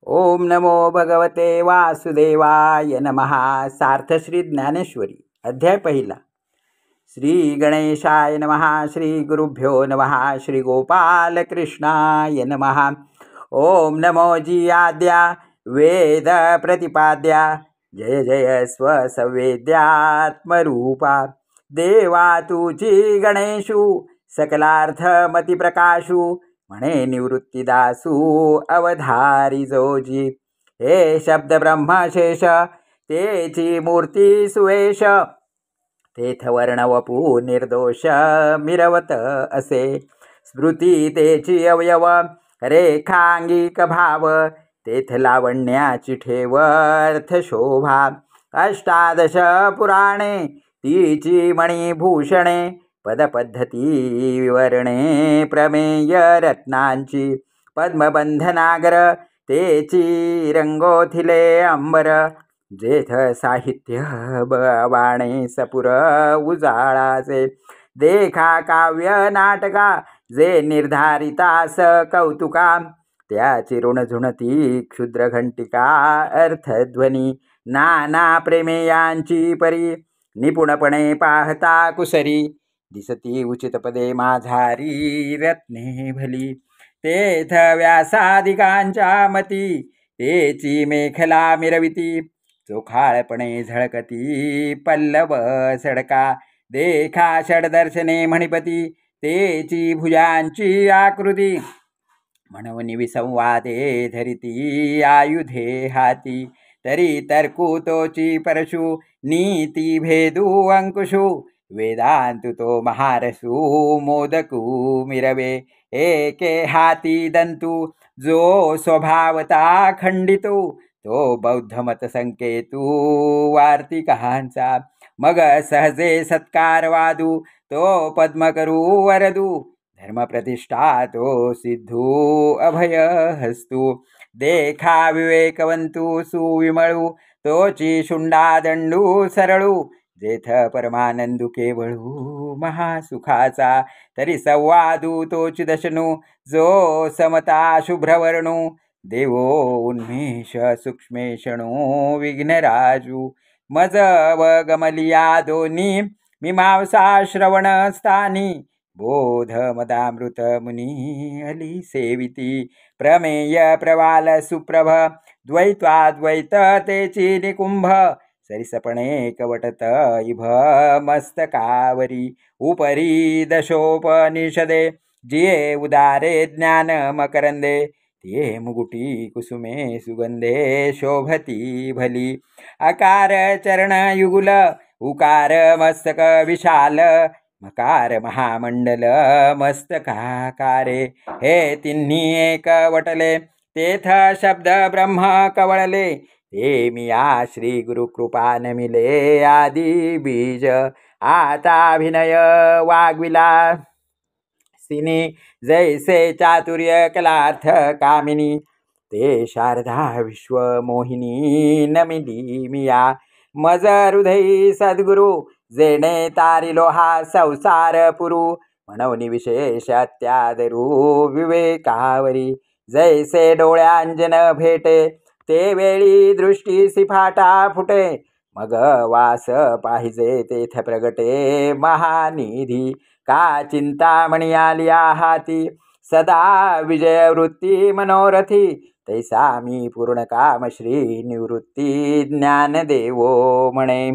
ओम नमो भगवते वासुदेवाय नमः. सार्थ श्री ज्ञानेश्वरी अध्याय पहिला. श्री गणेशाय नमः. श्री गुरुभ्यो नमः. श्री गोपाल कृष्णाय नमः. ओम नमो जी आद्या वेद प्रतिपाद्या जय जय स्वसंवेद्यात्मरूपा देवा तुझी गणेशू सकलार्थमती प्रकाशू म्हणे निवृत्तीदासू अवधारी जोजी. हे शब्द ब्रह्मशेष तेची मूर्ती सुवेश तेथ वर्णवपू निर्दोष मिरवत असे. स्मृती तेची अवयव रेखांगिक भाव तेथ लावण्याची ठेवर्थ शोभा. अष्टादश पुराणे तीची मणिभूषणे पदपद्धती विवरणे प्रमेय रत्नांची. पद्मबंधनागर तेची रंगोथिले अंबर जेथ साहित्य बाणे सपुर उजाळाचे. देखा काव्य नाटका जे निर्धारितास कौतुका त्याची ऋणझुणती क्षुद्र घंटिका अर्थध्वनी. नाना प्रेमेयांची परी निपुणपणे पाहता कुसरी दिसती उचित पदे माझारी रत्ने भली. तेथ व्यासादिकांच्या मती तेची मेखला मिरविती. चोखाळपणे झळकती पल्लव सडका देखा षडदर्शने मणिपती तेची भुजांची आकृती. म्हणून विसंवादे धरिती आयुधे हाती तरी तर्कू तोची परशु नीती भेदू अंकुशु. वेदांतु तो महारसू मोदकू मिरवे एके हाती दंतू. जो स्वभावता खंडितो तो बौद्धमत संकेतू वार्तिकांचा. मग सहजे सत्कार वादू तो पद्म करू वरदू. धर्मप्रतिष्ठा तो सिद्धू अभय हस्तू. देखा विवेकवंतू सुविमळू तोची शुंडा दंडू सरळू. जेथ परमानंदू केवळू महासुखाचा तरी संवादू तोची दशनू. जो समता शुभ्रवर्णू देवो उन्मेष सूक्ष्मेषणू विघ्नराजू. मज व गमलिया दोन्ही मीमांसा श्रवण स्थानी. बोध मदामृत मुनी अली सेविती. प्रमेय प्रवाल सुप्रभ द्वैत्वाद्वैत तेची निकुंभ. सरिसपणे कवटत इभ मस्तकावरी. उपरी दशोपनिषदे जिये उदारे ज्ञान मकरंदे. तिये मुगुटी कुसुमे सुगंधे शोभती भली. अकार चरण युगुल उकार मस्तक विशाल. मकार महामंडल मस्तकाकारे. हे तिन्ही एक वटले तेथ शब्द ब्रह्म कवळले. ते मिया श्री गुरु कृपा नमिले आदि बीज. आता अभिनय वाग्विला सिनी जैसे चातुर्य कलार्थ कामिनी. ते शारदा विश्व मोहिनी नमिली मिया. मज हृदयी सद्गुरु जेणे तारिलो हा संसार पुरू. म्हणून विशेष अत्यादरू विवेकावरी. जैसे डोळ्यांजन भेटे ते वेळी दृष्टी सिफाटा फुटे. मग वास पाहिजे तेथ प्रगटे महानिधी. का चिंतामणी आलिया हाती सदा विजय वृत्ती मनोरथी. तैसा मी पूर्ण काम श्री निवृत्ती ज्ञान देवो म्हणे.